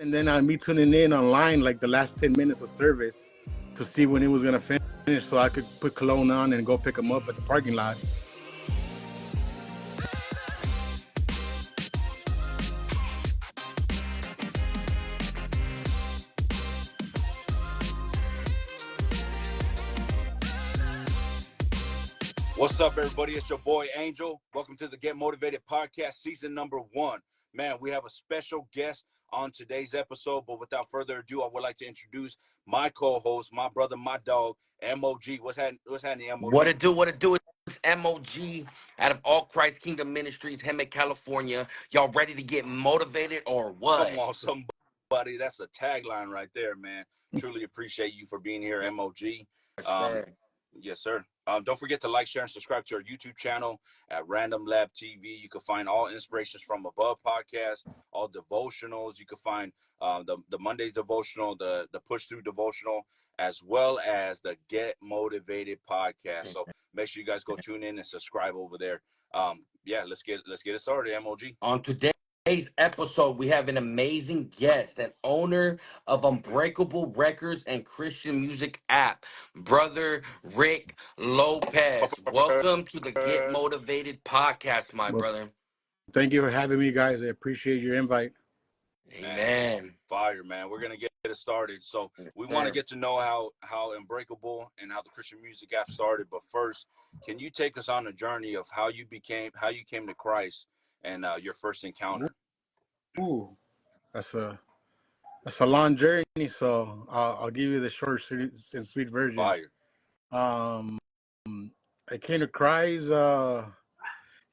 and then me tuning in online like the last 10 minutes of service to see when it was gonna finish, so I could put cologne on and go pick him up at the parking lot. What's up, everybody? It's your boy Angel. Welcome to the Get Motivated Podcast, season number 1. Man, we have a special guest on today's episode, but without further ado, I would like to introduce my co-host, my brother, my dog, MOG. What's happening, MOG? What it do? It's MOG out of All Christ Kingdom Ministries, Hemet, California. Y'all ready to get motivated or what? Come on, somebody. That's a tagline right there, man. Truly appreciate you for being here, MOG. Yes, sir. Don't forget to like, share, and subscribe to our YouTube channel at Random Lab TV. You can find all inspirations from above podcasts, all devotionals. You can find the Monday's devotional, the push through devotional, as well as the Get Motivated podcast. So make sure you guys go tune in and subscribe over there. Let's get it started, MOG. On today's episode, we have an amazing guest, an owner of Unbreakable Records and Christian music app, Brother Rick Lopez. Welcome to the Get Motivated Podcast, my brother. Thank you for having me, guys. I appreciate your invite. Amen. Fire, man. We're gonna get it started. So we want to get to know how Unbreakable and how the Christian music app started. But first, can you take us on a journey of how you came to Christ and your first encounter? Ooh, that's a long journey. So I'll give you the short and sweet version. Fire. I came to Christ.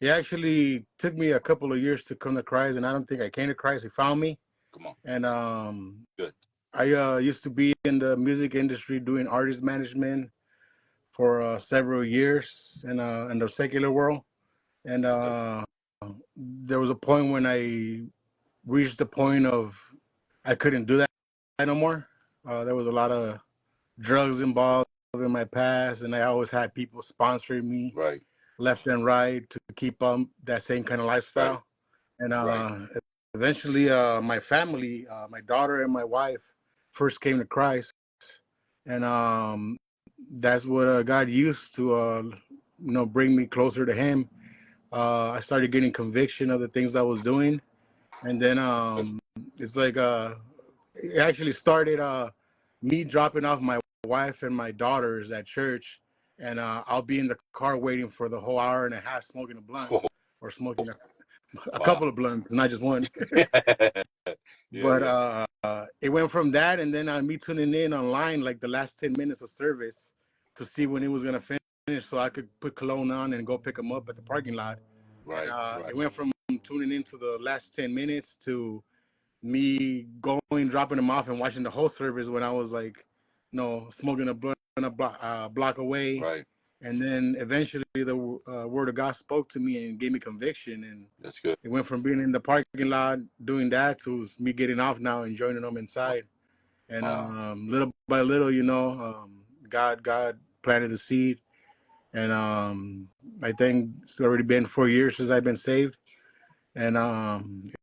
It actually took me a couple of years to come to Christ, and I don't think I came to Christ. He found me. Come on. And good. I used to be in the music industry doing artist management for several years in the secular world, and there was a point when I reached the point of I couldn't do that no more. There was a lot of drugs involved in my past, and I always had people sponsoring me left and right to keep that same kind of lifestyle. And eventually my family, my daughter and my wife first came to Christ, and that's what God used to bring me closer to him. I started getting conviction of the things I was doing, and then it's like it actually started me dropping off my wife and my daughters at church, and I'll be in the car waiting for the whole hour and a half smoking a blunt or smoking a couple of blunts, not just one. But it went from that, and then me tuning in online like the last 10 minutes of service to see when it was going to finish, so I could put cologne on and go pick him up at the parking lot. It went from tuning into the last 10 minutes to me going, dropping him off and watching the whole service when I was like, smoking a blunt a block away. And then eventually the word of God spoke to me and gave me conviction. And that's good. It went from being in the parking lot doing that to me getting off now and joining them inside. And little by little, God planted a seed. And I think it's already been 4 years since I've been saved. And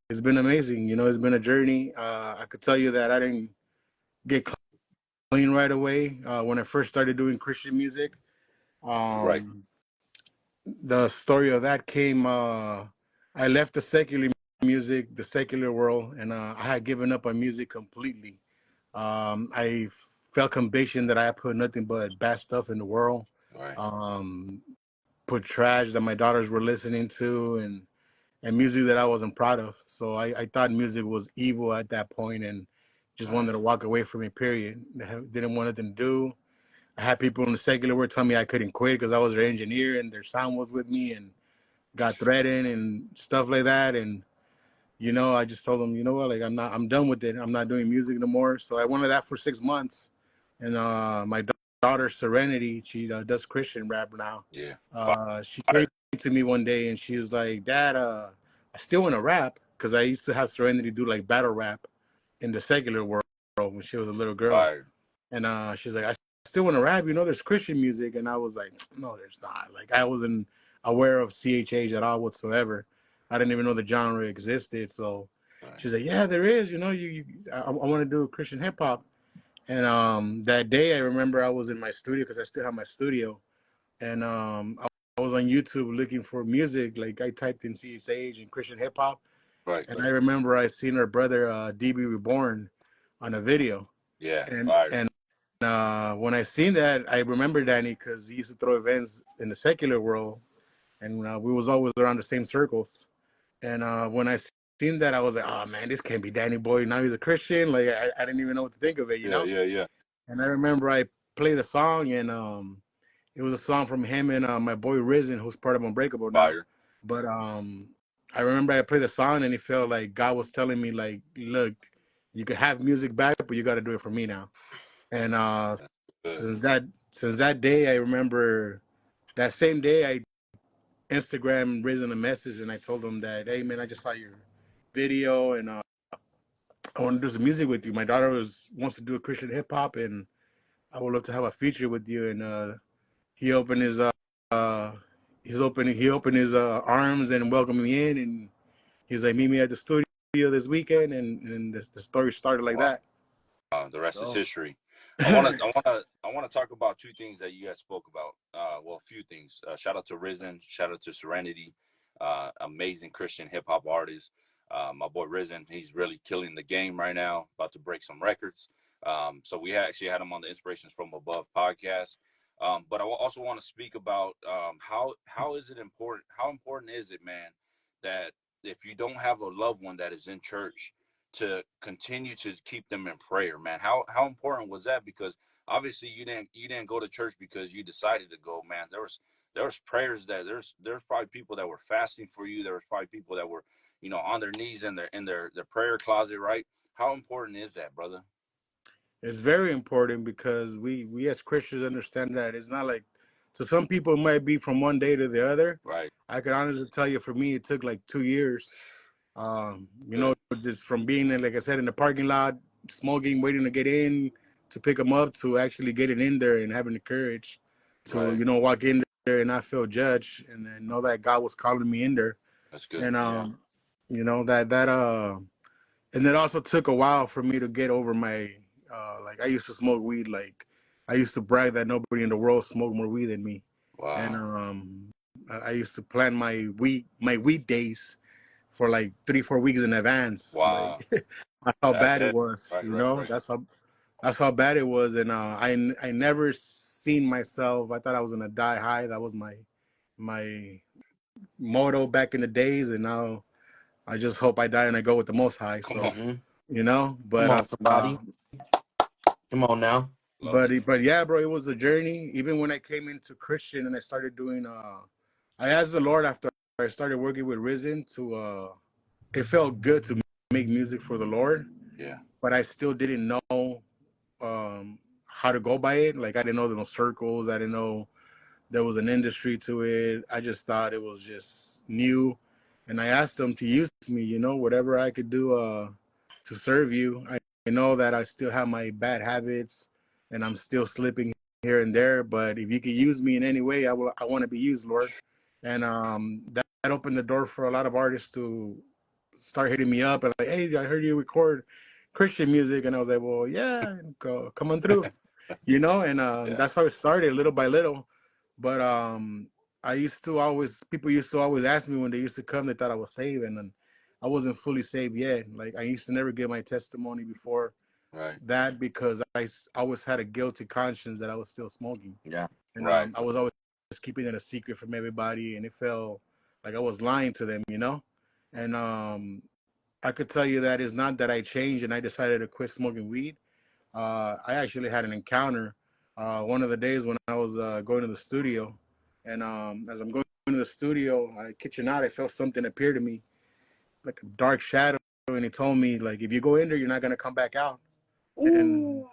it's been amazing. It's been a journey. I could tell you that I didn't get clean right away when I first started doing Christian music. The story of that came, I left the secular music, the secular world, and I had given up on music completely. I felt conviction that I had put nothing but bad stuff in the world. Put trash that my daughters were listening to, and music that I wasn't proud of. So I thought music was evil at that point and just wanted to walk away from it, period. Didn't want nothing to do. I had people in the secular world tell me I couldn't quit because I was their engineer and their sound was with me, and got threatened and stuff like that. And, I just told them, I'm done with it. I'm not doing music no more. So I went to that for 6 months. And my daughter, Serenity, she does Christian rap now. She came to me one day and she was like, Dad, I still want to rap, because I used to have Serenity do like battle rap in the secular world when she was a little girl. And she's like, I still want to rap, there's Christian music. And I was like, no, there's not. Like, I wasn't aware of CHH at all whatsoever. I didn't even know the genre existed. So Right. She's like, yeah, there is. You know, I want to do Christian hip hop. And that day, I remember I was in my studio because I still have my studio, and I was on YouTube looking for music. Like I typed in CSH and Christian hip hop, Right. and I remember I seen her brother DB Reborn on a video, Yeah. and Fire. and when I seen that, I remember Danny because he used to throw events in the secular world, and we was always around the same circles. And when I seen that, I was like, oh man, this can't be Danny Boy. Now he's a Christian. Like I didn't even know what to think of it, you Yeah. know. Yeah. Yeah. And I remember I played a song, and it was a song from him and my boy Risen, who's part of Unbreakable now. Fire. But I remember I played the song, and it felt like God was telling me, like, look, you can have music back, but you got to do it for me now. And That's good. since that day, I remember that same day I Instagram Risen a message, and I told him that, hey man, I just saw your video, and I want to do some music with you. My daughter wants to do a Christian hip hop, and I would love to have a feature with you. And he opened his he opened his arms and welcomed me in, and he's like, meet me at the studio this weekend, and the story started like Wow. that. The rest is So history. I wanna talk about two things that you guys spoke about. Well, a few things. Shout out to Risen. Shout out to Serenity. Amazing Christian hip hop artist. My boy Risen, he's really killing the game right now. About to break some records. So we actually had him on the Inspirations from Above podcast. But I also want to speak about how is it important? How important is it, man, that if you don't have a loved one that is in church, to continue to keep them in prayer, man? How important was that? Because obviously you didn't go to church because you decided to go, man. There was prayers that there's probably people that were fasting for you. There was probably people that were, on their knees in their prayer closet, right? How important is that, brother? it's very important because we as Christians understand that it's not like, to some people it might be from one day to the other. Right. I can honestly tell you, for me, it took like 2 years. Good. Just from being in, like I said, in the parking lot, smoking, waiting to get in to pick them up, to actually getting in there and having the courage to, Right. walk in there and not feel judged, and then know that God was calling me in there. That's good. And Yeah. and it also took a while for me to get over my like, I used to smoke weed, like I used to brag that nobody in the world smoked more weed than me. And Wow. I used to plan my weed days for like 3-4 weeks in advance. Wow. Like that's how That's bad it heavy. was, Right. Right. Right. that's how bad it was. And I never seen myself. I thought I was gonna die high. That was my motto back in the days, and now I just hope I die and I go with the Most High. Come So on. Mm-hmm. Come but on, somebody. Come on now. Love it. but yeah, bro, it was a journey. Even when I came into Christian and I started doing I asked the Lord after I started working with Risen to it felt good to make music for the Lord, Yeah. but I still didn't know how to go by it. Like I didn't know there were no circles. I didn't know there was an industry to it. I just thought it was just new, and I asked them to use me. Whatever I could do to serve you. I know that I still have my bad habits, and I'm still slipping here and there. But if you could use me in any way, I want to be used, Lord. And that opened the door for a lot of artists to start hitting me up and like, hey, I heard you record Christian music, and I was like, well, yeah, come on through, and Yeah. that's how it started, little by little. But people used to always ask me when they used to come, they thought I was saved, and then I wasn't fully saved yet. Like I used to never give my testimony before Right. that because I always had a guilty conscience that I was still smoking, Yeah. and Right. I was always keeping it a secret from everybody, and it felt like I was lying to them. And I could tell you that it's not that I changed and I decided to quit smoking weed. I actually had an encounter one of the days when I was going to the studio, and as I'm going to the studio, I kid you not, I felt something appear to me, like a dark shadow, and he told me, like, if you go in there, you're not gonna come back out. And Ooh.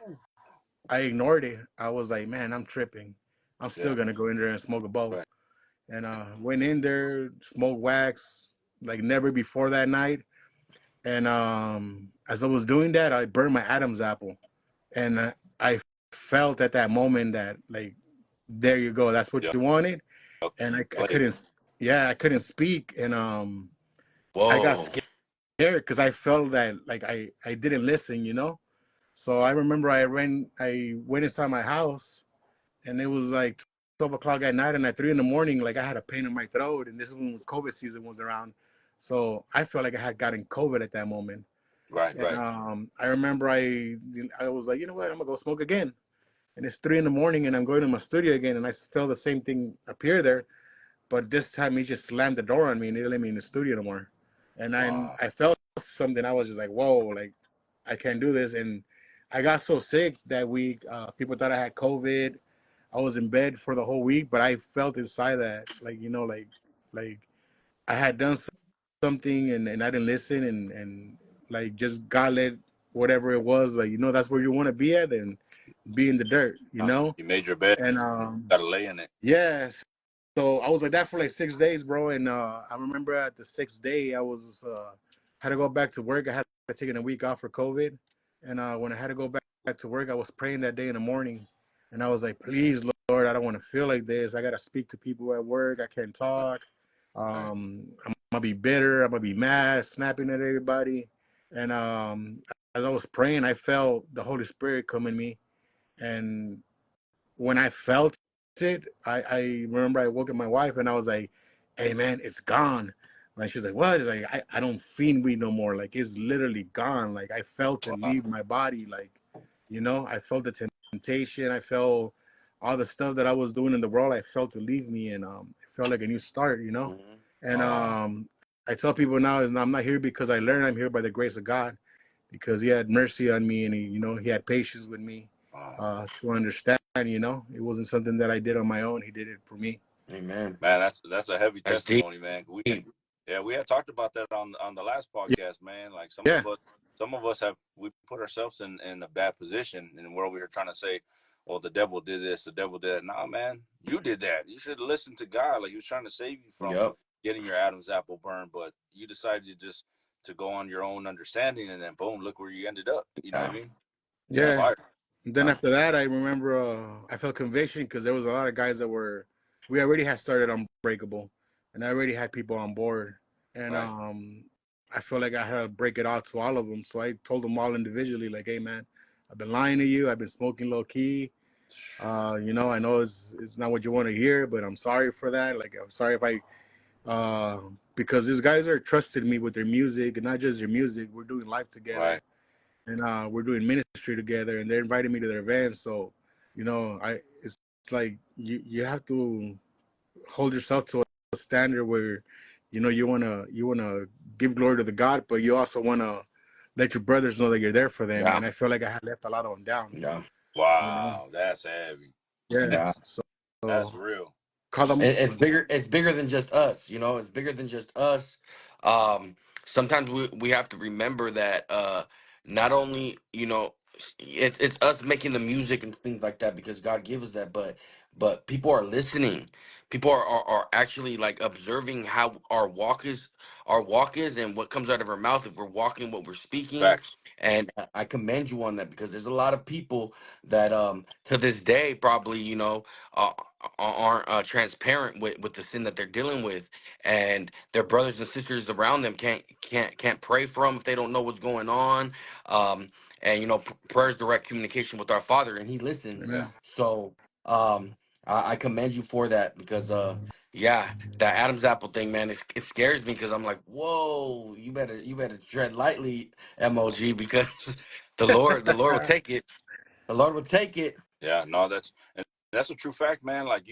I ignored it. I was like, man, I'm tripping. I'm Yeah. still gonna go in there and smoke a bowl. Right. And went in there, smoked wax like never before that night. And as I was doing that, I burned my Adam's apple, and I felt at that moment that, like, there you go, that's what Yep. you wanted. Yep. And I Flavor. couldn't, yeah, I couldn't speak, and I got Whoa. care because I felt that like I didn't listen, you know. So I remember I went inside my house and it was like 12 o'clock at night, and at 3 in the morning, like I had a pain in my throat, and this is when COVID season was around. So I felt like I had gotten COVID at that moment. Right, And right. I remember I was like, you know what, I'm gonna go smoke again. And it's 3 in the morning, and I'm going to my studio again, and I felt the same thing appear there, but this time he just slammed the door on me and he didn't let me in the studio no more. And Wow. I felt something. I was just like, whoa, like I can't do this. And I got so sick that week. People thought I had COVID. I was in bed for the whole week, but I felt inside that, like, you know, like I had done something and I didn't listen, and like just God let whatever it was, like, you know, that's where you want to be at, and be in the dirt, you know. You made your bed. And Got to lay in it. yes. So I was like that for like 6 days, bro. And I remember at the sixth day, I was had to go back to work. I had taken a week off for COVID, and when I had to go back to work, I was praying that day in the morning, and I was like, please, Lord, I don't want to feel like this. I gotta speak to people at work. I can't talk. Right. I'm gonna be bitter. I'm gonna be mad, snapping at everybody. And as I was praying, I felt the Holy Spirit come in me, and when I felt it, I remember I woke up my wife and I was like, hey man, it's gone. Like she's like, what? It's like I don't fiend weed no more. Like it's literally gone. Like I felt it Wow. leave my body. Like, you know, I felt the temptation. I felt all the stuff that I was doing in the world. I felt to leave me, and it felt like a new start. You know, Mhm. and Wow. I tell people now is I'm not here because I learned. I'm here by the grace of God, because He had mercy on me, and He, you know, He had patience with me, Wow. to understand. You know, it wasn't something that I did on my own. He did it for me. Amen. Man, that's a heavy That's deep. testimony, man. We had talked about that on the last Yeah, podcast, man. Like yeah, some of us have we put ourselves in a bad position in where we were trying to say, well, the devil did this, the devil did that. Nah, man, you did that. You should have listened to God. Like he was trying to save you from Yep. getting your Adam's apple burned, but you decided to go on your own understanding, and then boom, look where you ended up. You know what I Yeah. mean? That's Yeah. yeah. fire. And then Huh? after that, I remember I felt conviction because there was a lot of guys that we already had started Unbreakable, and I already had people on board, and Right. I felt like I had to break it out to all of them. So I told them all individually, like, hey man, I've been lying to you. I've been smoking low key. You know, I know it's not what you want to hear, but I'm sorry for that. Like, I'm sorry if I because these guys are trusting me with their music, and not just their music. We're doing life Right. together, and we're doing ministry together, and they're inviting me to their events. So, you know, it's like you have to hold yourself to a standard where, you know, you wanna give glory to the God, but you also wanna let your brothers know that you're there for them. Yeah. And I feel like I had left a lot of them down. Yeah. You know, Wow, that's heavy. yeah. Yeah. That's So real. It, call them. it's bigger. It's bigger than just us. You know, it's bigger than just us. Um, Sometimes we have to remember that not only it's us making the music and things like that because God gives us that, but people are listening. People are actually like observing how our walk is, and what comes out of our mouth if we're walking what we're speaking. Facts. And I commend you on that because there's a lot of people that to this day probably uh, aren't transparent with the sin that they're dealing with, and their brothers and sisters around them can't pray for them if they don't know what's going on. Um, and prayer is direct communication with our Father, and He listens. Yeah. Amen. So I commend you for that because yeah, that Adam's apple thing, man, it scares me because I'm like, whoa, you better tread lightly, MOG, because the Lord will take it. The Lord will take it. Yeah. No, that's a true fact, man. Like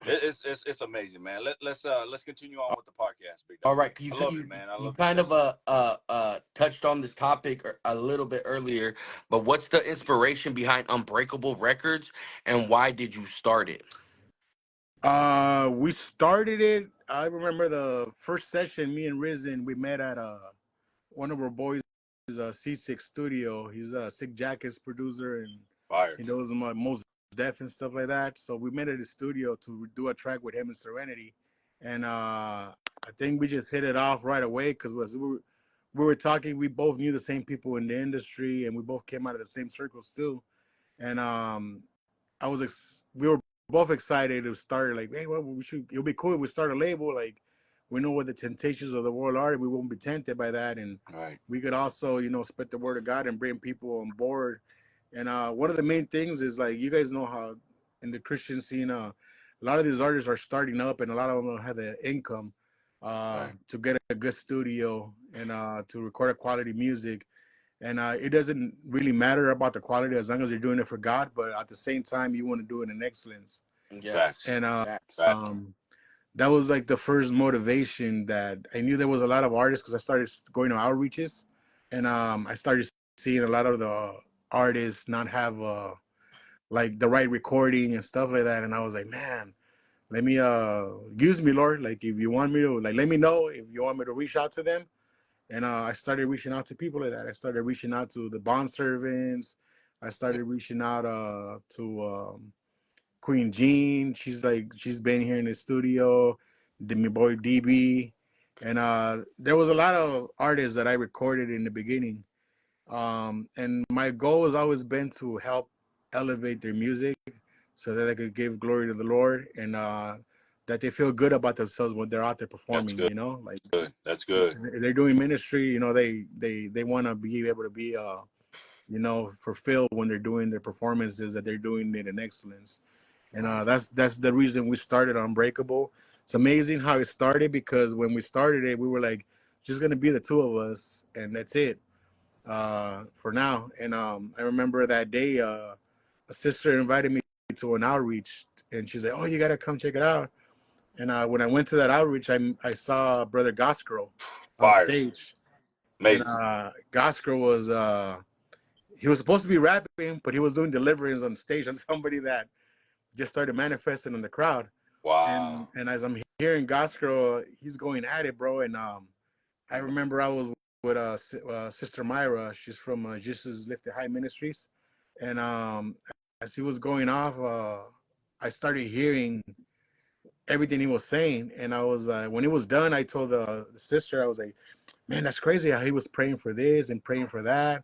it's amazing, man. Let's continue on with the podcast, big All dog. right, I love it, man. I you love kind your of testimony. touched on this topic a little bit earlier, but what's the inspiration behind Unbreakable Records, and why did you start it? We started it. I remember the first session. Me and Risen, we met at one of our boys' C6 studio. He's a Sick Jackets producer, and Fire. he knows my most deaf and stuff like that. So we met at his studio to do a track with him and Serenity, and I think we just hit it off right away because we were talking. We both knew the same people in the industry, and we both came out of the same circles too. And we were both excited to start, like, hey, well, we should, it'll be cool if we start a label, like we know what the temptations of the world are. We won't be tempted by that, and Right. we could also, spread the word of God and bring people on board. And one of the main things is, like, you guys know how in the Christian scene, a lot of these artists are starting up, and a lot of them don't have the income Right. to get a good studio and to record a quality music. And it doesn't really matter about the quality as long as you're doing it for God. But at the same time, you want to do it in excellence. Yes. Facts. And Facts. Facts. that was like the first motivation that I knew there was a lot of artists, because I started going to outreaches, and I started seeing a lot of the artists not have like the right recording and stuff like that. And I was like, man, let me use me, Lord. Like, if you want me to, like, let me know if you want me to reach out to them. And I started reaching out to people like that. I started reaching out to the bond servants. I Yeah. started reaching out to Queen Jean. She's been here in the studio. My boy DB, and there was a lot of artists that I recorded in the beginning. And my goal has always been to help elevate their music so that they could give glory to the Lord, and that they feel good about themselves when they're out there That's performing. good. Like, Good. That's good. they're doing ministry. They want to be able to be fulfilled when they're doing their performances, that they're doing it in excellence. And Right. that's the reason we started Unbreakable. It's amazing how it started, because when we started it, we were like, just gonna be the two of us, and that's it for now. And I remember that day, a sister invited me to an outreach, and she's like, "Oh, you gotta come check it out." And when I went to that outreach, I saw Brother Goskro on Fire. stage, and Amazing. Goskro was he was supposed to be rapping, but he was doing deliverance on stage on somebody that just started manifesting in the crowd. And Wow. as I'm hearing Goskro, he's going at it, bro. And I remember I was with Sister Myra. She's from Jesus Lifted High Ministries, and as he was going off, I started hearing everything he was saying. And I was when it was done, I told the sister, I was like, man, that's crazy how he was praying for this and praying for that.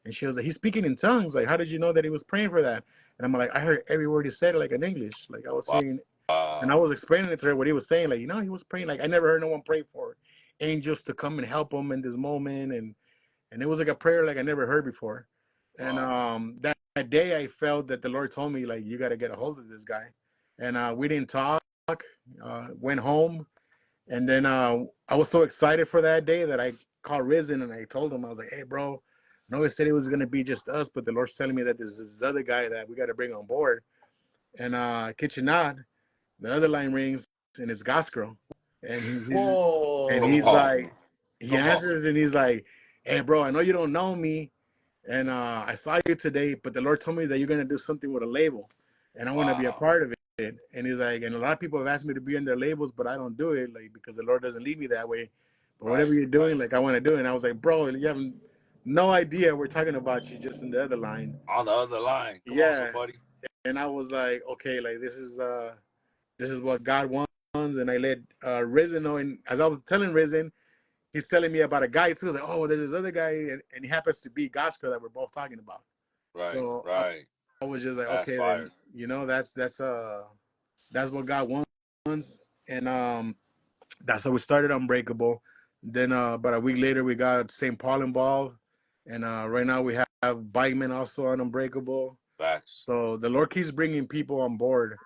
And she was like, he's speaking in tongues. Like, how did you know that he was praying for that? And I'm like, I heard every word he said, like, in English. Like, I was Wow. hearing, and I was explaining it to her what he was saying. Like, he was praying. Like, I never heard no one pray for angels to come and help him in this moment. And it was like a prayer like I never heard before. And Wow. that day, I felt that the Lord told me, like, you got to get a hold of this guy. And we didn't talk. Went home, and then I was so excited for that day that I called Risen, and I told him, I was like, hey, bro, I know it said it was going to be just us, but the Lord's telling me that there's this other guy that we got to bring on board. And kid you not, the other line rings, and it's Goskro. And Come he's on. Whoa. like, he Come on. answers, and he's like, hey, bro, I know you don't know me, and I saw you today, but the Lord told me that you're going to do something with a label, and I want to be a Wow. part of it. And he's like, and a lot of people have asked me to be in their labels, but I don't do it, like, because the Lord doesn't lead me that way. But Right. whatever you're doing, like, I want to do it. And I was like, bro, you have no idea we're talking about you just in the other line. On the other line. Come on, Yeah. somebody. And I was like, okay, like, this is what God wants. And I let Risen know. And as I was telling Risen, he's telling me about a guy too. He's like, oh, there's this other guy, and he happens to be Gospel that we're both talking about. Right. So Right. I was just like, That's okay, fire. then, that's what God wants. And that's how we started Unbreakable. Then about a week later, we got St. Paul involved, and right now we have Bikeman also on Unbreakable. Facts. So the Lord keeps bringing people on board,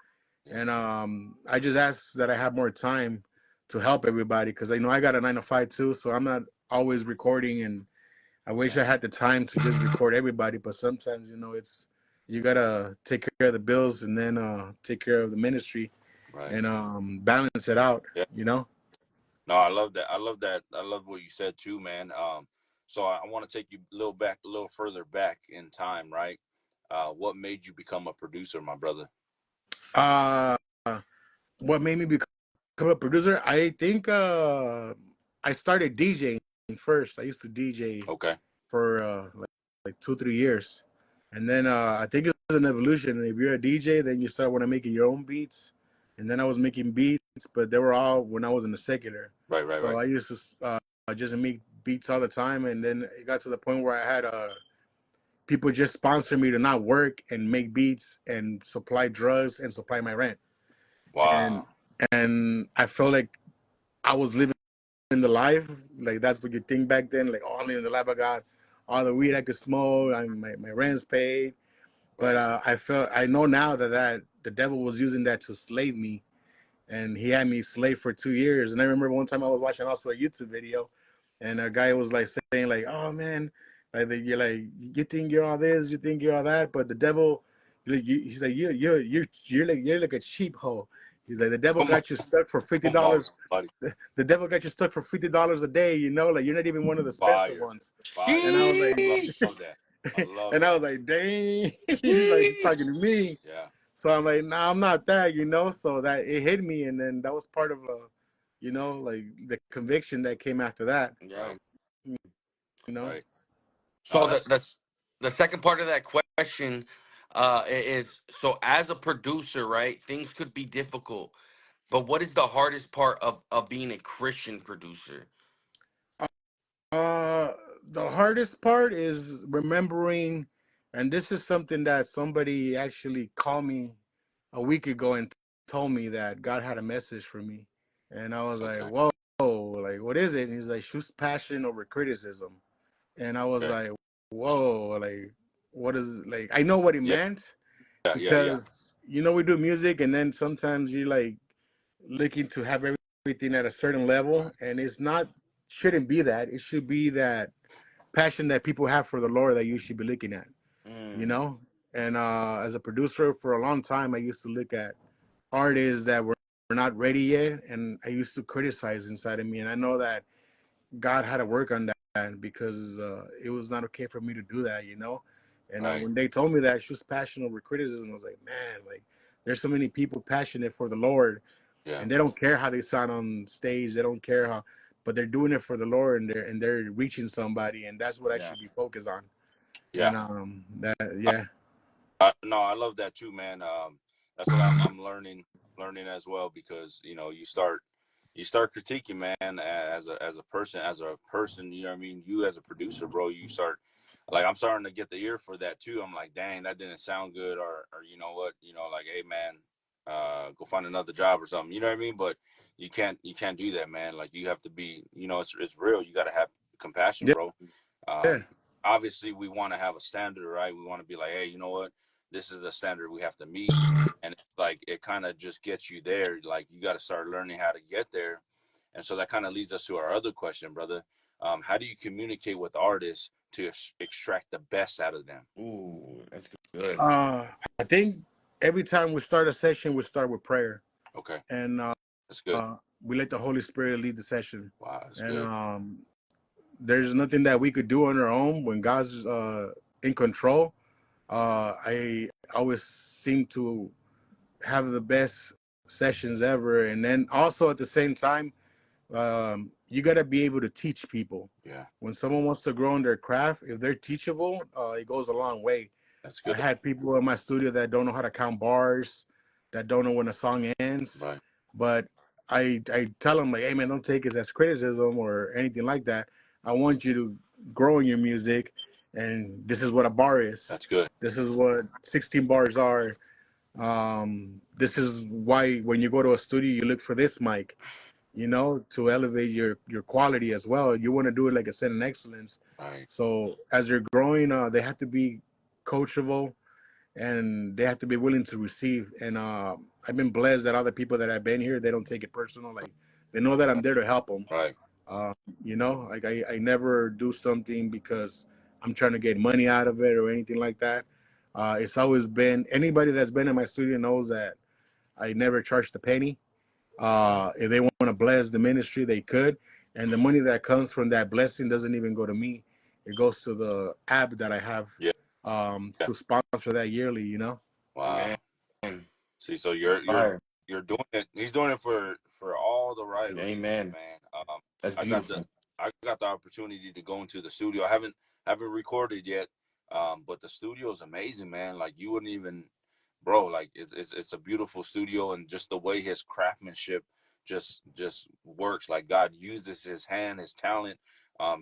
Yeah. and I just ask that I have more time to help everybody, because I know I got a 9 to 5 too, so I'm not always recording, and I wish I Right. had the time to just record everybody, but sometimes it's you gotta take care of the bills and then take care of the ministry Right. and balance it out. Yeah. You know. No, I love that. I love that. I love what you said too, man. So I want to take you a little further back in time, right? What made you become a producer, my brother? Uh, what made me become a producer? I think I started DJing first. I used to DJ Okay. for like 2 3 years, and then I think it's an evolution. If you're a DJ, then you start want to making your own beats, and then I was making beats, but they were all when I was in the secular. Right. Right. So Right. I used to just make beats all the time, and then it got to the point where I had people just sponsor me to not work and make beats and supply drugs and supply my rent, and Wow. and I felt like I was living the life. Like that's what you think back then. Like, oh, I'm living the life. I got all the weed I could smoke. My rent's paid. But Right. I know now that the devil was using that to slave me, and he had me slave for 2 years. And I remember one time I was watching also a YouTube video, and a guy was like saying like, "Oh man, like you're like you think you're all this, you think you're all that, but the devil, he's like you're like a sheep hoe. He's like the devil Come on. got you stuck for fifty Come on, dollars. somebody. The devil got you stuck for $50 a day. You know, like you're not even one of the special Fire. ones." Fire. And I was I like, Sheesh. love that. I love and I that. was like, dang, he's like Sheesh. talking to me. Yeah. So I'm like, nah, I'm not that, you know. So that it hit me, and then that was part of like the conviction that came after that, Yeah. Right. you know. Right. So No, that's the second part of that question is, so as a producer, right? Things could be difficult, but what is the hardest part of being a Christian producer? Uh, the hardest part is remembering, and this is something that somebody actually called me a week ago and told me that God had a message for me, and I was like, okay. whoa, like what is it? And he's like, choose passion over criticism. And I was Okay. like, whoa, like, what is, like, I know what he Yeah. meant Yeah. Yeah. Yeah. because, we do music and then sometimes you like looking to have everything at a certain level. Right. And it's not, shouldn't be that. It should be that passion that people have for the Lord that you should be looking at, you Mm, know? And as a producer for a long time, I used to look at artists that were not ready yet. And I used to criticize inside of me. And I know that God had to work on that because it was not okay for me to do that, you know. And Right. when they told me that, she was passionate over criticism. I was like, man, like there's so many people passionate for the Lord, Yeah. and they don't care how they sound on stage. They don't care how, but they're doing it for the Lord, and they're reaching somebody, and that's what I yeah. should be focused on. Yeah. And that yeah. No, I love that too, man. That's what I'm learning as well, because you start critiquing, man, as a person. You know what I mean? You as a producer, bro, you start, like, I'm starting to get the ear for that too. I'm like, dang, that didn't sound good, or you know what, like, hey man, go find another job or something. You know what I mean? But you can't do that, man. Like, you have to be, it's real. You got to have compassion, Yeah, bro. yeah. Obviously we want to have a standard, right? We want to be like, hey, you know what? This is the standard we have to meet. And it's like, it kind of just gets you there. Like, you got to start learning how to get there. And so that kind of leads us to our other question, brother. How do you communicate with artists to extract the best out of them? Ooh, that's good. I think every time we start a session, we start with prayer, Okay. and That's good. we let the Holy Spirit lead the session, Wow. That's and good. there's nothing that we could do on our own when God's in control. I always seem to have the best sessions ever, and then also at the same time, you got to be able to teach people. Yeah. When someone wants to grow in their craft, if they're teachable, it goes a long way. That's I good. had people in my studio that don't know how to count bars, that don't know when a song ends, Right. but I tell them like, hey man, don't take it as criticism or anything like that. I want you to grow in your music, and this is what a bar is. That's good. This is what 16 bars are. This is why when you go to a studio, you look for this mic, to elevate your quality as well. You want to do it like I said in excellence. Right. So as they're growing, they have to be coachable and they have to be willing to receive. And I've been blessed that other people that have been here, they don't take it personal. Like they know that I'm there to help them. Right. Uh, like I never do something because I'm trying to get money out of it or anything like that. It's always been, anybody that's been in my studio knows that I never charged a penny. Right. If they want to bless the ministry, they could. And the money that comes from that blessing doesn't even go to me. It goes to the app that I have Yeah. Yeah. to sponsor that yearly. Wow. Man, See, so you're doing it. He's doing it for all the right reasons, amen. man. That's I got the beautiful. I got the opportunity to go into the studio. I haven't recorded yet, but the studio is amazing, man. Like, you wouldn't even, bro. Like, it's a beautiful studio, and just the way his craftsmanship just works. Like, God uses his hand, his talent.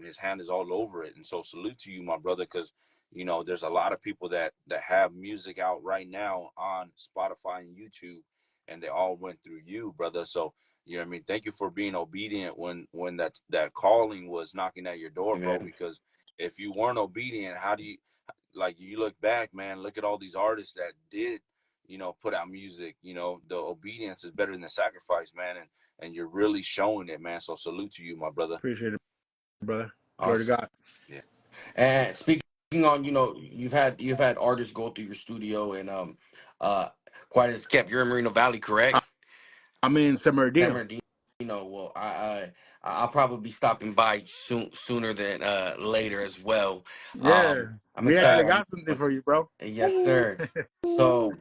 His hand is all over it, and so salute to you, my brother, because there's a lot of people that have music out right now on Spotify and YouTube, and they all went through you, brother. So You know what I mean? Thank you for being obedient when that calling was knocking at your door, bro. Amen. Because if you weren't obedient, how do you, like, you look back, man, look at all these artists that did, you know, put out music. You know, the obedience is better than the sacrifice, man, and you're really showing it, man. So salute to you, my brother. Appreciate it, brother. Glory to Awesome. God. Yeah. And speaking on, you know, you've had artists go through your studio and uh quite as kept. You're in Moreno Valley, I, correct? I'm in San San Bernardino. Bernardino. Well, I'll probably be stopping by sooner than later as well. Yeah, I'm we excited actually on got something what's for you, bro. yes, sir. So,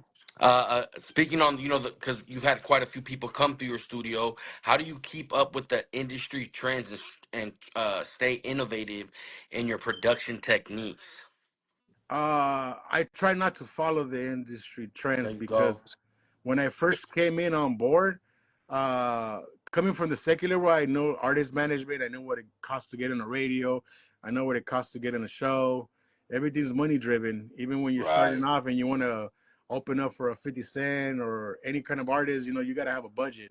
speaking on, you know, because you've had quite a few people come through your studio, how do you keep up with the industry trends and stay innovative in your production techniques? I try not to follow the industry There trends you go. because when I first came in on board, uh, coming from the secular world, I know artist management. I know what it costs to get on the radio. I know what it costs to get on a show. Everything's money driven. Even when you're starting Right. off and you want to open up for a 50 Cent or any kind of artist, you got to have a budget.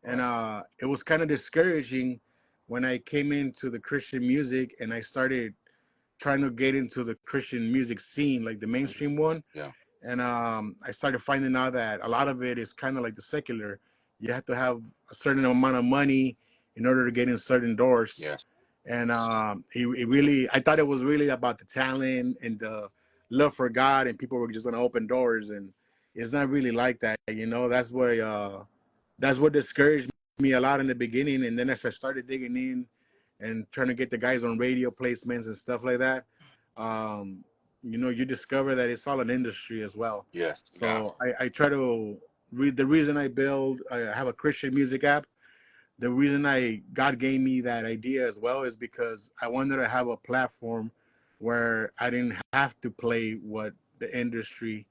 And Right. it was kind of discouraging when I came into the Christian music and I started trying to get into the Christian music scene, like the Mhm. mainstream one. Yeah. And I started finding out that a lot of it is kind of like the secular. You have to have a certain amount of money in order to get in certain doors. Yes. And it really, I thought it was really about the talent and the love for God, and people were just gonna open doors. And it's not really like that. That's what discouraged me a lot in the beginning. And then as I started digging in and trying to get the guys on radio placements and stuff like that, um, you discover that it's all an industry as well. Yes. Yeah. So I try to read the reason I have a Christian music app. The reason God gave me that idea as well is because I wanted to have a platform where I didn't have to play what the industry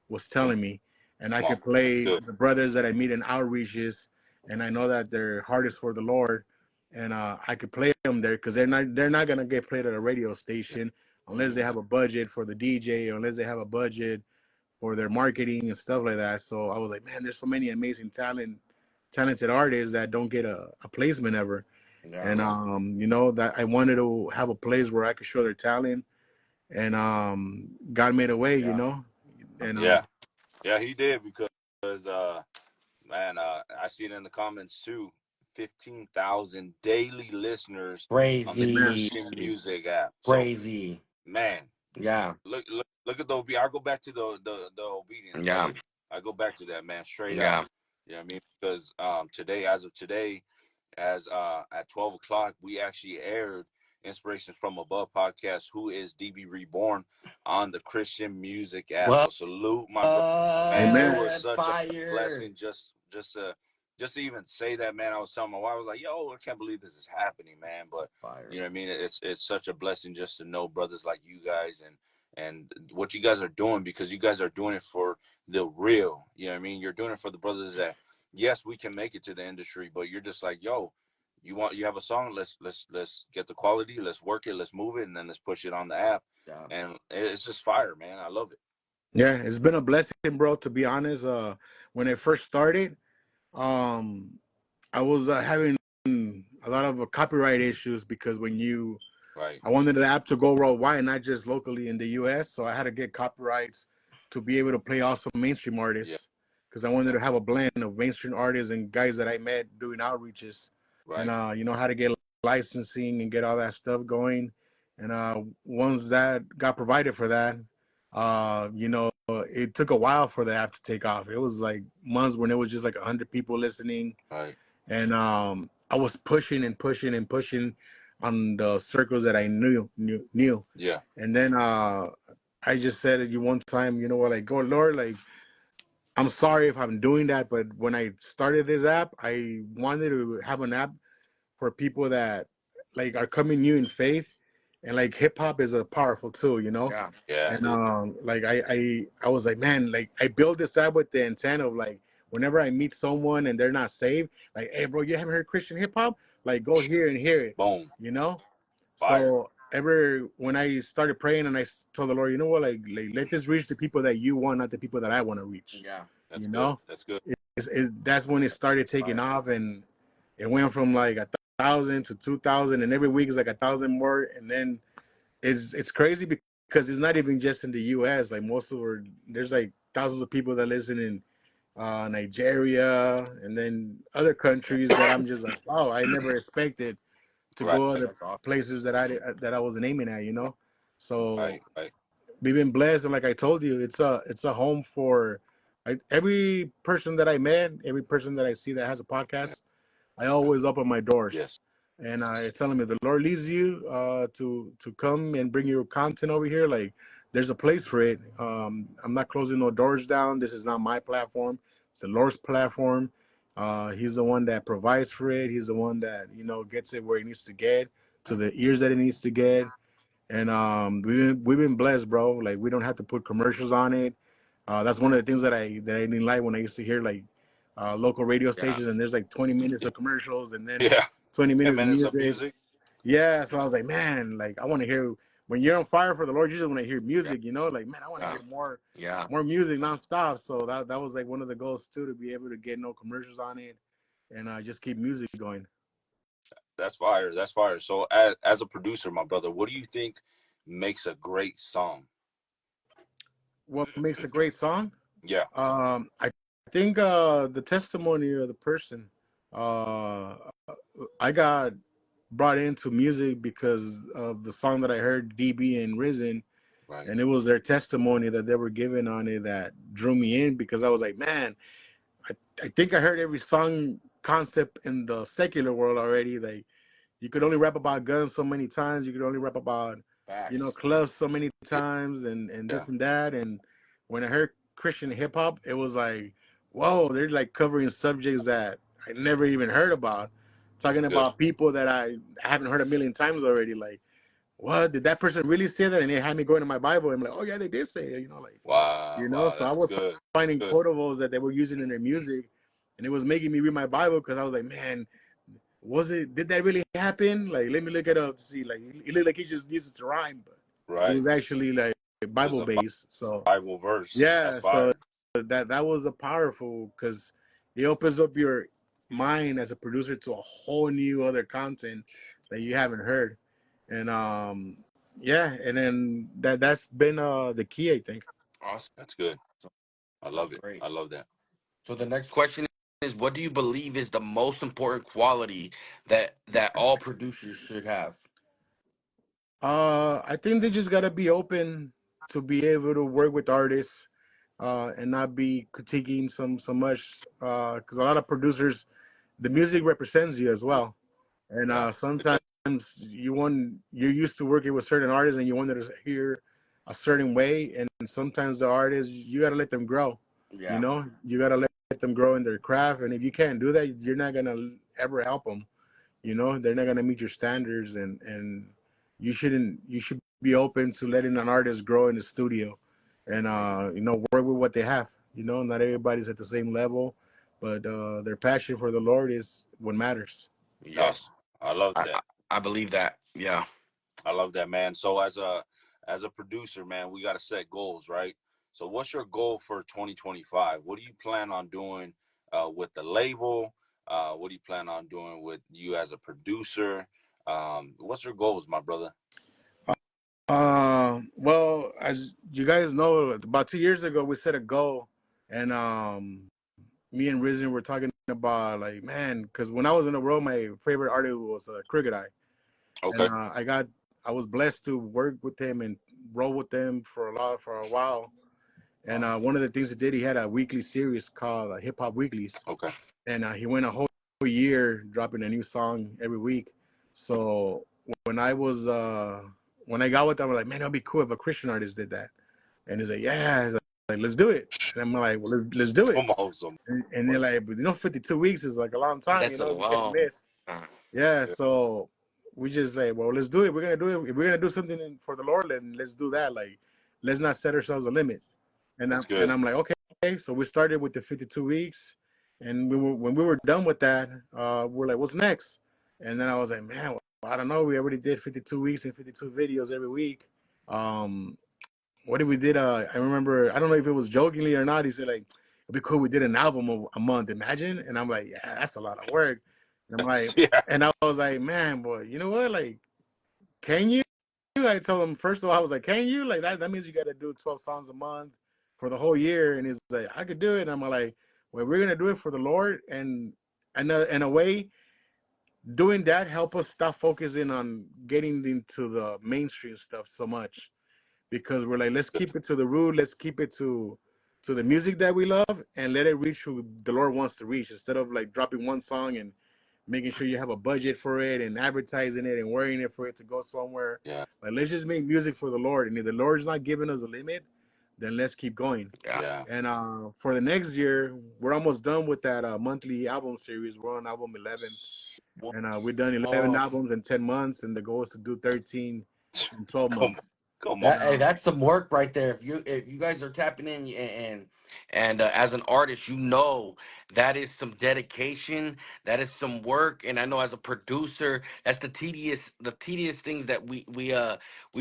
was Come, telling me, and I come on. could That's play good. the brothers that I meet in outreaches, and I know that their heart is for the Lord, and I could play them there because they're not gonna get played at a radio Yeah. station unless they Hmm. have a budget for the DJ or unless they have a budget for their marketing and stuff like that. So I was like, man, there's so many amazing talented artists that don't get a placement ever. Yeah. And that I wanted to have a place where I could show their talent, and God made a way, Yeah. and Yeah. Yeah. He did because man, I see it in the comments too. 15,000 daily listeners on the amen, Crazy. Christian music app. So, Crazy. man, Yeah. look at the obedience. I'll go back to the obedience, Yeah. brother. I go back to that, man, straight out. Yeah. You know what I mean? Because today, as of today, as at 12 o'clock, we actually aired Inspirations from Above podcast. Who is DB Reborn on the Christian music app? So What? salute, my brother. Man, it amen, was such a Fire. blessing just to even say that, man. I was telling my wife, I was like, yo, I can't believe this is happening, man. But Fire. you know what I mean? It's such a blessing just to know brothers like you guys and what you guys are doing, because you guys are doing it for the real. You know what I mean? You're doing it for the brothers that, yes, we can make it to the industry, but you're just like, yo, you have a song, let's get the quality, let's work it, let's move it, and then let's push it on the app. Yeah. And it's just fire, man. I love it. yeah. It's been a blessing, bro. To be honest, when I first started, um, I was having a lot of copyright issues because Right. I wanted the app to go worldwide, not just locally in the U.S. So I had to get copyrights to be able to play also mainstream Yeah. artists because I wanted Yeah. to have a blend of mainstream artists and guys that I met doing outreaches, and Right. how to get licensing and get all that stuff going. And once that got provided for that, it took a while for the app to take off. It was like months when it was just like 100 people listening, Right. and I was pushing and pushing and pushing on the circles that I knew. Yeah. And then I just said it you one time, you know what, like, go Lord, like, I'm sorry if I'm doing that, but when I started this app, I wanted to have an app for people that like are coming new in faith, and like hip hop is a powerful tool. Yeah. Yeah, And it is. like I was like, man, like I built this app with the intent of like whenever I meet someone and they're not saved, like, hey bro, you haven't heard Christian hip hop? Like go here and hear it, Boom. you know? Fire. So ever when I started praying and I told the Lord, you know what, like let this reach the people that you want, not the people that I want to reach, Yeah. That's you good. know? That's good. That's when it started That's taking fire. off, and it went from like 1,000 to 2,000, and every week is like 1,000 more. And then it's crazy because it's not even just in the U.S. Like most of our, there's like thousands of people that listen in Nigeria, and then other countries that I'm just like, wow, I never expected to Right. go other places that I was aiming at, you know. So Right. Right. we've been blessed, and like I told you, it's a home for every person that I met, every person that I see that has a podcast. I always open my doors, Yes. and I tell them if the Lord leads you to come and bring your content over here, like there's a place for it. I'm not closing no doors down. This is not my platform. It's the Lord's platform. He's the one that provides for it. He's the one that gets it where it needs to get to the ears that it needs to get. And we've been blessed, bro. Like we don't have to put commercials on it. That's one of the things that I didn't like when I used to hear like local radio Yeah. stations, and there's like 20 minutes of commercials and then Yeah. 20 10 minutes of minutes of music. music. Yeah, so I was like, man, like I want to hear when you're on fire for the Lord. You just want to hear Yeah. music, Like, man, I want to Yeah. hear more, Yeah. more music nonstop. So that was like one of the goals too, to be able to get no commercials on it and just keep music going. That's fire. That's fire. So as a producer, my brother, what do you think makes a great song? What makes a great song? Yeah. I think the testimony of the person. Uh, I got brought into music because of the song that I heard, DB and Risen, Right. and it was their testimony that they were giving on it that drew me in, because I was like, man, I think I heard every song concept in the secular world already. Like you could only rap about guns so many times. You could only rap about, Facts. clubs so many Yeah. times, and Yeah. this and that. And when I heard Christian hip hop, it was like, whoa, they're like covering subjects that I never even heard about, talking Good. about people that I haven't heard a million times already. Like, what did that person really say that? And they had me going to my Bible. And I'm like, oh yeah, they did say it. Like, Wow. Wow. So I That's was good. finding Good. quotables that they were using in their music, and it was making me read my Bible, because I was like, man, did that really happen? Like, let me look it up to see. Like, it looked like he just used it to rhyme, but it Right. was actually like It's Bible a based. So Bible verse. That's yeah, so fire. that was a powerful, because it opens up your mind as a producer to a whole new other content that you haven't heard. And yeah, and then that's been the key, I think. Awesome. That's good. I That's love it. great. I love that. So the next question is, what do you believe is the most important quality that all producers should have? I think they just gotta be open to be able to work with artists, and not be critiquing so much, because a lot of producers, the music represents you as well. And Yeah. It sometimes you're used to working with certain artists, and you want to hear a certain way, and sometimes the artists, you gotta let them grow. Yeah. You gotta let them grow in their craft, and if you can't do that, you're not gonna ever help them. They're not gonna meet your standards, and you should be open to letting an artist grow in the studio, and work with what they have. Not everybody's at the same level, but their passion for the Lord is what matters. Yeah. does. I love I, that. I I believe that. Yeah. I love that, man. So as a producer, man, we got to set goals, right? So what's your goal for 2025? What do you plan on doing with the label? What do you plan on doing with you as a producer? What's your goals, my brother? Well, as you guys know, about 2 years ago, we set a goal, and me and Risen were talking about, like, man, because when I was in the world, my favorite artist was Crooked Eye, and Okay. I was blessed to work with him and roll with them for a while. And Wow. one of the things he did, he had a weekly series called Hip Hop Weeklies, Okay. and he went a whole year dropping a new song every week. So when I was when I got with them, I was like, man, it'd be cool if a Christian artist did that. And he's like, yeah. He's like, let's do it. And I'm like, well, let's do it. Come on, some. And they're like, but 52 weeks is like a long time, That's a it's hit and long. miss. Yeah, Yeah, so we just like, well, let's do it. We're gonna do it. If we're gonna do something for the Lord, then let's do that. Like, let's not set ourselves a limit. And that's and good. I'm like, okay. So we started with the 52 weeks, and when we were done with that, we're like, what's next? And then I was like, man, well, I don't know. We already did 52 weeks and 52 videos every week. Um, what did we did? I remember. I don't know if it was jokingly or not. He said like, it'd be cool. We did an album a month. Imagine. And I'm like, yeah, that's a lot of work. And I'm like, Yeah. and I was like, man, boy, you know what? Like, can you? I told him first of all, I was like, can you? Like that means you got to do 12 songs a month for the whole year. And he's like, I could do it. And I'm like, well, we're gonna do it for the Lord, and in a way, doing that help us stop focusing on getting into the mainstream stuff so much, because we're like, let's keep it to the root, let's keep it to the music that we love, and let it reach who the Lord wants to reach, instead of like dropping one song and making sure you have a budget for it and advertising it and worrying it for it to go somewhere. Yeah. Like, let's just make music for the Lord, and if the Lord's not giving us a limit, then let's keep going. Yeah. Yeah. And for the next year, we're almost done with that monthly album series. We're on album 11, and we've done 11 Oh, albums in 10 months, and the goal is to do 13 in 12 Come, months. come on. And hey, that's some work right there. If you guys are tapping in and as an artist, you know that is some dedication. That is some work. And I know as a producer, that's the tedious things that we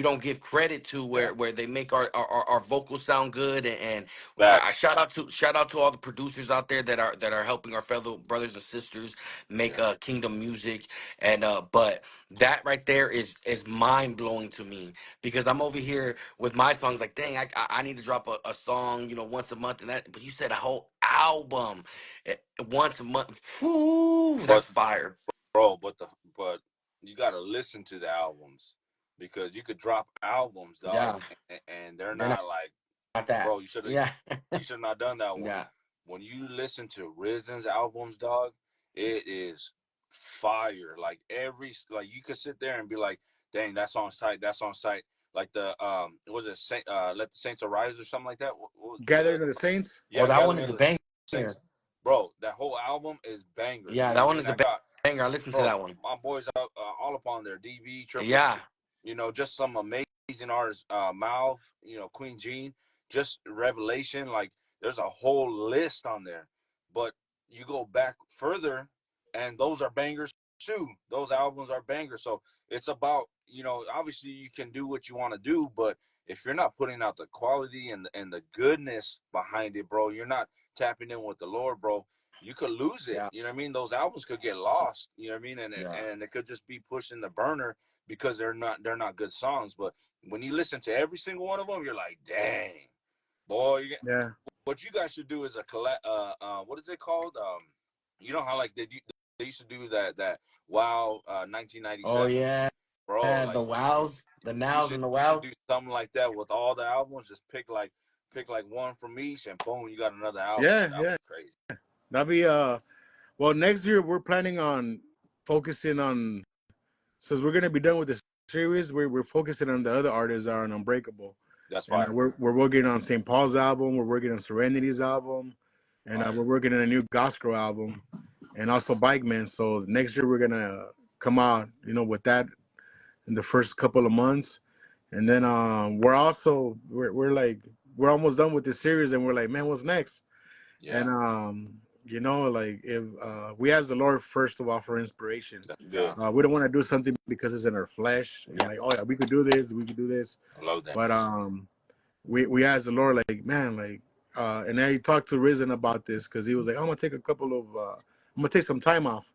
don't give credit to, Yeah. where they make our vocals sound good. And I Facts. shout out to all the producers out there that are helping our fellow brothers and sisters make Yeah. kingdom music. And but that right there is mind blowing to me, because I'm over here with my songs like, dang, I need to drop a song, once a month, and that. But you said a whole album once a month. Whoo, that's But fire. bro, but you gotta listen to the albums, because you could drop albums, dog, Yeah, and they're they're not, not like, not that. bro, Yeah, you should have not done that one. yeah. When you listen to Risen's albums, dog, it is fire. Like like you could sit there and be like, dang, that song's tight, that song's tight. Like the was it Let the Saints Arise or something like that? What was Gathering the of the Saints. Oh, Yeah, that one Gathering is of a the Saints, banger. bro. That whole album is bangers. Yeah, You know that what I one mean? is a I got, banger. I listened to bro, that one. my boys out all up on there. DV, Triple, Yeah, just some amazing artists. Mouth, Queen Jean, just Revelation. Like, there's a whole list on there. But you go back further, and those are bangers too. Those albums are bangers. So it's about, obviously you can do what you want to do, but if you're not putting out the quality and the goodness behind it, bro, you're not tapping in with the Lord, bro. You could lose it. yeah, You know what I mean? Those albums could get lost. You know what I mean? And yeah. and it could just be pushed in the burner because they're not good songs. But when you listen to every single one of them, you're like, dang, boy. Yeah. What you guys should do is what is it called? You know how, like, they used to do that Wow, Oh 1997, yeah, bro. the Like, wows, the you nows, should and the you should wows. do something like that with all the albums. Just pick like one from each, and boom, you got another album. Yeah, That would yeah. be crazy. That'll be well, next year we're planning on focusing on, since we're gonna be done with the series, we're focusing on the other artists that are on Unbreakable. That's And fire. we're working on St. Paul's album, we're working on Serenity's album, and Fire. we're working on a new gospel album, and also Bikeman. So next year we're gonna come out, with that in the first couple of months. And then we're like, we're almost done with the series, and we're like, man, what's next? Yeah, And like, if we ask the Lord first of all for inspiration. that's Yeah, good. We don't want to do something because it's in our flesh and yeah. like, oh yeah, we could do this, we could do this. I love that. But we asked the Lord, like, man, like, and then he talked to Risen about this, because he was like, I'm gonna take some time off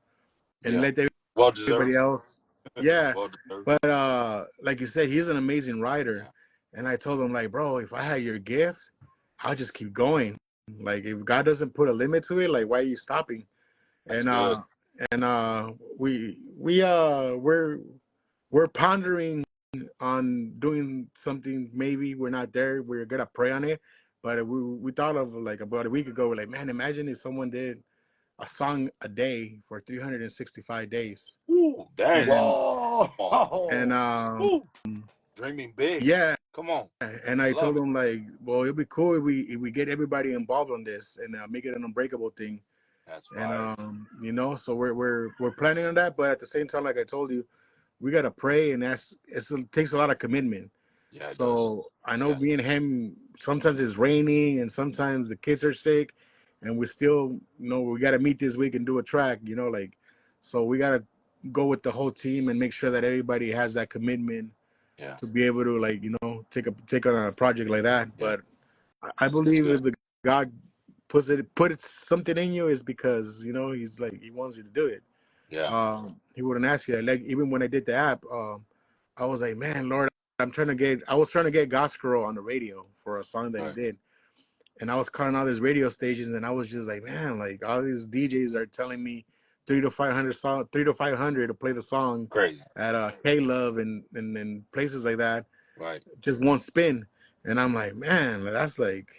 and Yeah, let well everybody deserved. else. Yeah, Well deserved. but like you said, he's an amazing writer. Yeah, And I told him, like, bro, if I had your gift, I'll just keep going. Like, if God doesn't put a limit to it, like, why are you stopping? that's And good. we're pondering on doing something. Maybe we're not there. We're gonna pray on it. But we thought of, like, about a week ago. We're like, man, imagine if someone did a song a day for 365 days. Ooh, dang. And Come on. and Whoa. Ooh, dreaming big. yeah. Come on. And I I love told it. him, like, well, it'd be cool if we get everybody involved on this, and make it an Unbreakable thing. That's And fire. so we're planning on that. But at the same time, like I told you, we gotta pray, and it takes a lot of commitment. Yeah, it does. So I know Yeah, me and him, sometimes it's raining and sometimes the kids are sick, and we still, we gotta meet this week and do a track. Like, so we gotta go with the whole team and make sure that everybody has that commitment yeah, to be able to, like, take on a project like that. yeah. But I It's believe good. if the God put something in you, is because he's like, he wants you to do it. Yeah. He wouldn't ask you that. Like even when I did the app, I was like, man, Lord, I was trying to get gospel on the radio for a song that he Right. did, and I was calling all these radio stations, and I was just like, man, like all these DJs are telling me 3 to 500 to play the song Crazy. at K Love and places like that, Right. just one spin, and I'm like, man, that's like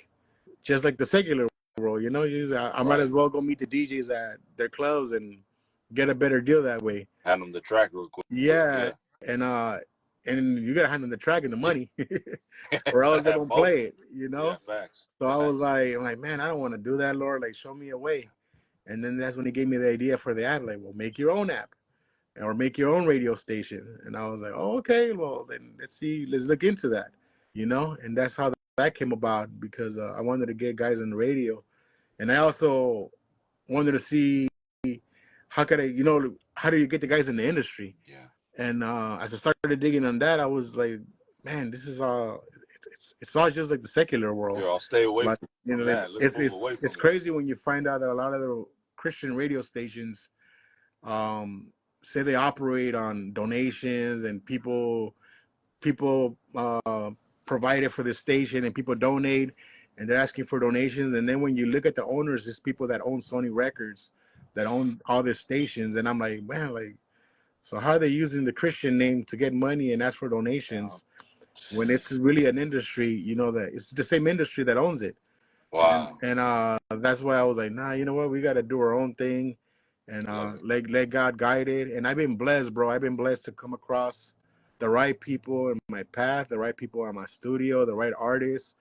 just like the secular world, you know. I might Right. as well go meet the DJs at their clubs and get a better deal that way. Hand them the track real quick. Yeah, Yeah. and you gotta hand them the track and the money, or else they won't Both. play it, you Yeah. know. Facts. So I was Facts. like, man, I don't want to do that, Lord. Like, show me a way. And then that's when he gave me the idea for the app. Like, well, make your own app or make your own radio station. And I was like, oh, okay, well, then let's look into that, you know. And that's how that came about because I wanted to get guys on the radio, and I also wanted to see how could I, how do you get the guys in the industry? Yeah. And as I started digging on that, I was like, man, this is it's not just like the secular world. Here, I'll stay away Like, from that. Let's move away it's from it. crazy when you find out that a lot of the Christian radio stations um, say they operate on donations and people provide it for the station and people donate and they're asking for donations. And then when you look at the owners, it's people that own Sony Records that own all these stations. And I'm like, man, like, so how are they using the Christian name to get money and ask for Yeah. donations when it's really an industry, that it's the same industry that owns it. Wow. And that's why I was like, nah, you know what, we got to do our own thing and I love it. let God guide it. And I've been blessed, bro. I've been blessed to come across the right people in my path, the right people at my studio, the right artists.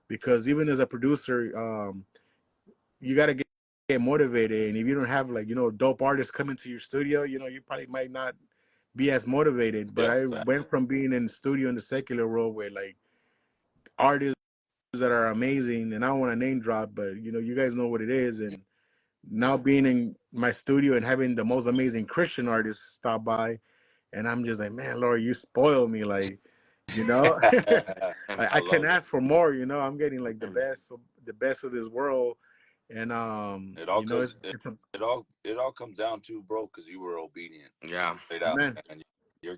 Because even as a producer, you got to get motivated. And if you don't have like dope artists coming to your studio, you probably might not be as motivated. But Yeah. I Facts. went from being in the studio in the secular world where like artists that are amazing, and I don't want to name drop, but you guys know what it is. And now Yeah. being in my studio and having the most amazing Christian artists stop by, and I'm just like, man, Lord, you spoil me, like, And I can love it. ask for more. I'm getting like and the best of this world, and It all cause it's a it all comes down to, bro, because you were obedient. yeah, Straight out, man. man. You're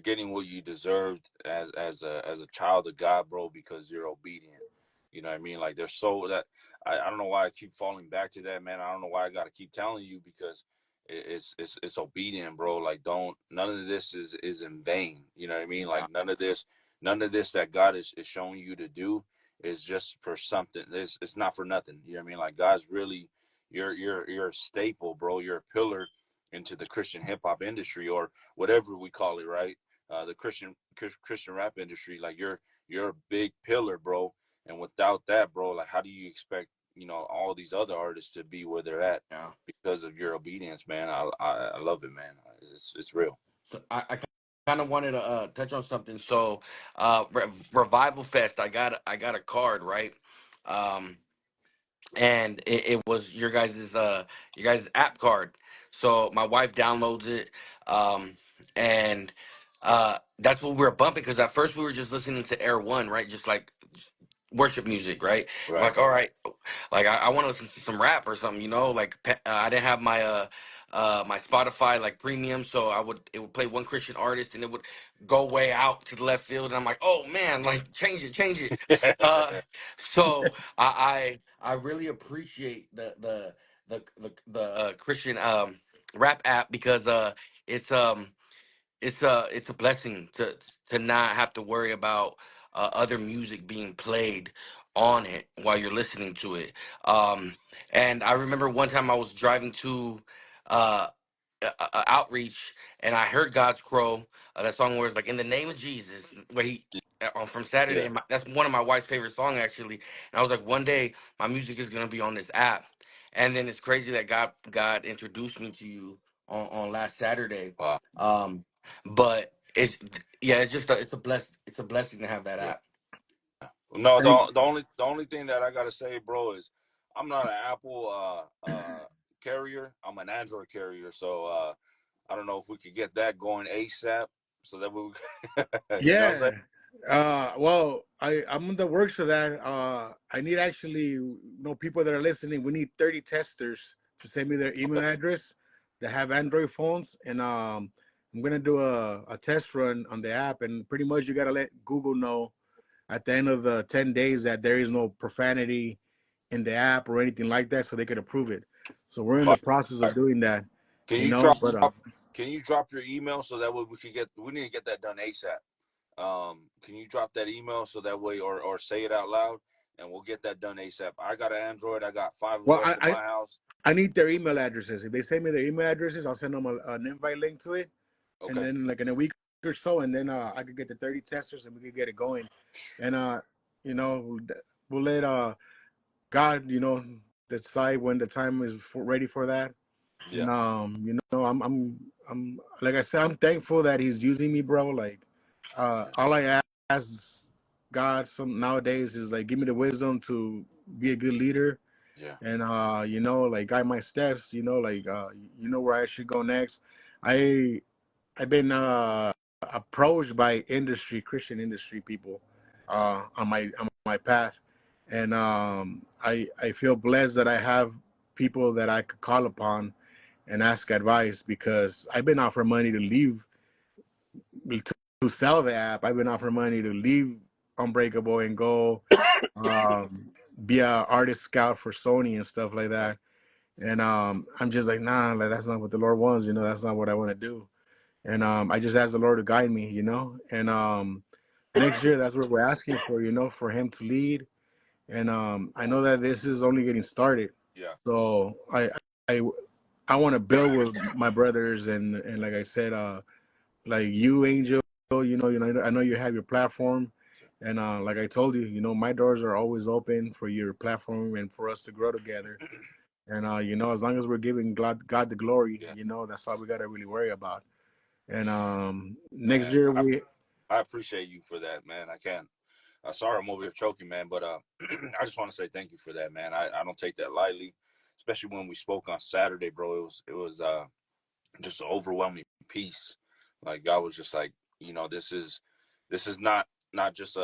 getting what you deserved as a child of God, bro, because you're obedient. You know what I mean? Like there's so that I don't know why I keep falling back to that, man. I don't know why I gotta keep telling you because it's obedient, bro. Like don't none of this is in vain. You know what I mean? yeah, Like none of this that God is showing you to do is just for something. It's not for nothing. You know what I mean? Like God's really you're a staple, bro. You're a pillar into the Christian hip hop industry or whatever we call it, right? The Christian rap industry. Like you're a big pillar, bro. And without that, bro, like how do you expect all these other artists to be where they're at yeah. because of your obedience, man? I love it, man. It's real. So I kind of wanted to touch on something. So, Revival Fest, I got a card, right? Um, and it was your guys' app card. So my wife downloads it, um, and that's what we were bumping because at first we were just listening to Air One, right? Just like worship music, right? I'm Right. like, all right, like I want to listen to some rap or something, like I didn't have my Spotify like premium, so it would play one Christian artist and it would go way out to the left field, and I'm like, oh man, like change it. Uh, so I really appreciate the Christian rap app because it's it's a blessing to not have to worry about other music being played on it while you're listening to it. Um, and I remember one time I was driving to uh, outreach and I heard God's Crow. That song where it's like in the name of Jesus, where he from Saturday. Yeah. And that's one of my wife's favorite songs actually. And I was like, one day my music is gonna be on this app. And then it's crazy that God introduced me to you on last Saturday. Wow. Um, but it's yeah, it's a blessing to have that Yeah. app. No, Hey, the only thing that I gotta say, bro, is I'm not an Apple carrier. I'm an Android carrier. So I don't know if we could get that going ASAP so that we you know what I'm saying? yeah. Well, I'm in the works for that. I need actually, people that are listening. We need 30 testers to send me their email Okay. address that have Android phones, and I'm gonna do a test run on the app, and pretty much you gotta let Google know at the end of the 10 days that there is no profanity in the app or anything like that, so they could approve it. So we're in the process of Fire. doing that, Can you you know. drop? But Can you drop your email so that way we could get? We need to get that done ASAP. Can you drop that email so that way, or say it out loud, and we'll get that done ASAP. I got an Android. I got 5 of well, us in my house. I need their email addresses. If they send me their email addresses, I'll send them an invite link to it, and Okay. then like in a week or so, and then I could get the 30 testers and we could get it going, and you know, we'll let God, you know, decide when the time is ready for that. Yeah. And you know, I'm like I said, I'm thankful that He's using me, bro. Like, Yeah. all I ask God some nowadays is like, give me the wisdom to be a good leader, Yeah. and you know, like guide my steps. You know, like you know where I should go next. I I've been approached by Christian industry people, on my path, and I feel blessed that I have people that I could call upon and ask advice, because I've been offered money to leave to sell the app. I've been offered money to leave Unbreakable and go be a artist scout for Sony and stuff like Right. that. And I'm just like, nah, like that's not what the Lord wants. You know, that's not what I want to do. And I just asked the Lord to guide me. You know, and next year that's what we're asking for. You know, for Him to lead. And I know that this is only getting started. Yeah. So I I want to build with my brothers, and like I said, like you, Angel, I know you have your platform, and like I told you, you know, my doors are always open for your platform and for us to grow together. And you know, as long as we're giving God the glory, Yeah. you know, that's all we gotta really worry about. And next Man, year I appreciate you for that, man. I can't. Sorry, I'm over here choking, man. But I just want to say thank you for that, man. I don't take that lightly, especially when we spoke on Saturday, bro. It was just an overwhelming peace. Like God was just like, this is not just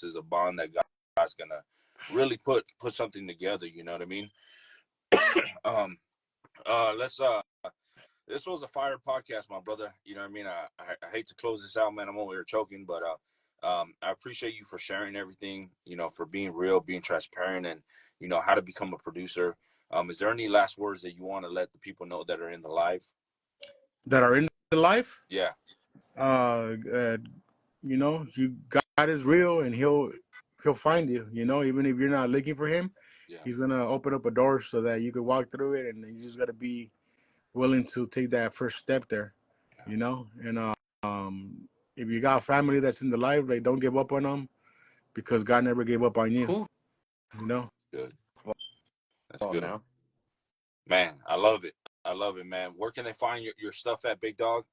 this is a bond that God's gonna really put something together. You know what I mean? um, let's This was a fire podcast, my brother. You know what I mean? I hate to close this out, man. I'm over here choking, but I appreciate you for sharing everything, for being real, being transparent, and, how to become a producer. Is there any last words that you want to let the people know that are in the live? that are in the life, Yeah. uh, uh, you know, God is real, and He'll find you. You know, even if you're not looking for Him, Yeah. He's gonna open up a door so that you can walk through it, and you just gotta be willing to take that first step there. Yeah. You know, and if you got family that's in the life, like, don't give up on them, because God never gave up on you. Whew. You know. Good. That's Oh, good. now. Man, I love it. I love it, man. Where can they find your stuff at, Big Dog?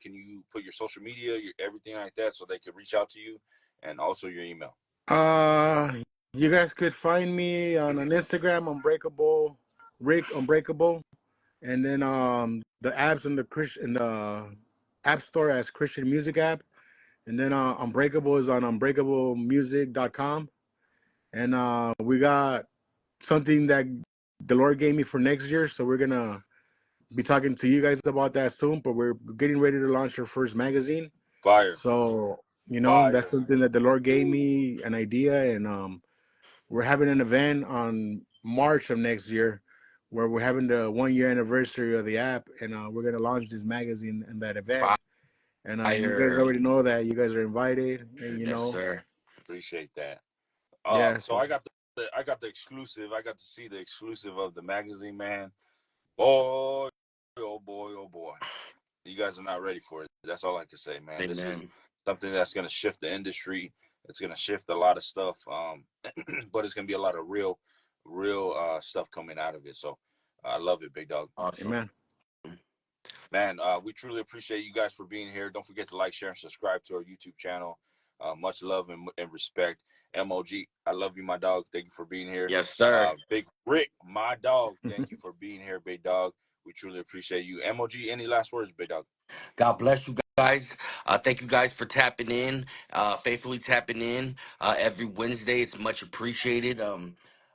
Can you put your social media, everything like that, so they can reach out to you, and also your email? Uh, you guys could find me on Instagram, Unbreakable, Rick Unbreakable, and then the apps in the App Store as Christian Music app, and then Unbreakable is on unbreakablemusic.com, and we got something that the Lord gave me for next year, so we're gonna be talking to you guys about that soon. But we're getting ready to launch our first magazine, Fire. so you know that's Fire. something that the Lord gave Woo. me an idea, and we're having an event on March of next year where we're having the 1 year anniversary of the app, and we're gonna launch this magazine in that event. And you guys Fire. already know that you guys are invited, and you Yes, know, sir. Appreciate that. yeah. So So I got the exclusive. I got to see the exclusive of the magazine, man. Boy, oh boy, oh boy. You guys are not ready for it. That's all I can say, man. This is Amen. something that's gonna shift the industry. It's gonna shift a lot of stuff. But it's gonna be a lot of real stuff coming out of it. So I love it, Big Dog. Awesome. amen. Man, we truly appreciate you guys for being here. Don't forget to like, share, and subscribe to our YouTube channel. Much love and respect. MOG, I love you, my dog. Thank you for being here. Yes, sir. Big Rick, my dog. Thank you for being here, big dog. We truly appreciate you. MOG, any last words, big dog? God bless you guys. Thank you guys for tapping in, faithfully tapping in every Wednesday. It's much appreciated.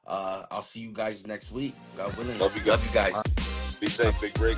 I'll see you guys next week, God willing. Love you guys. Love you guys. Be safe, Big Rick.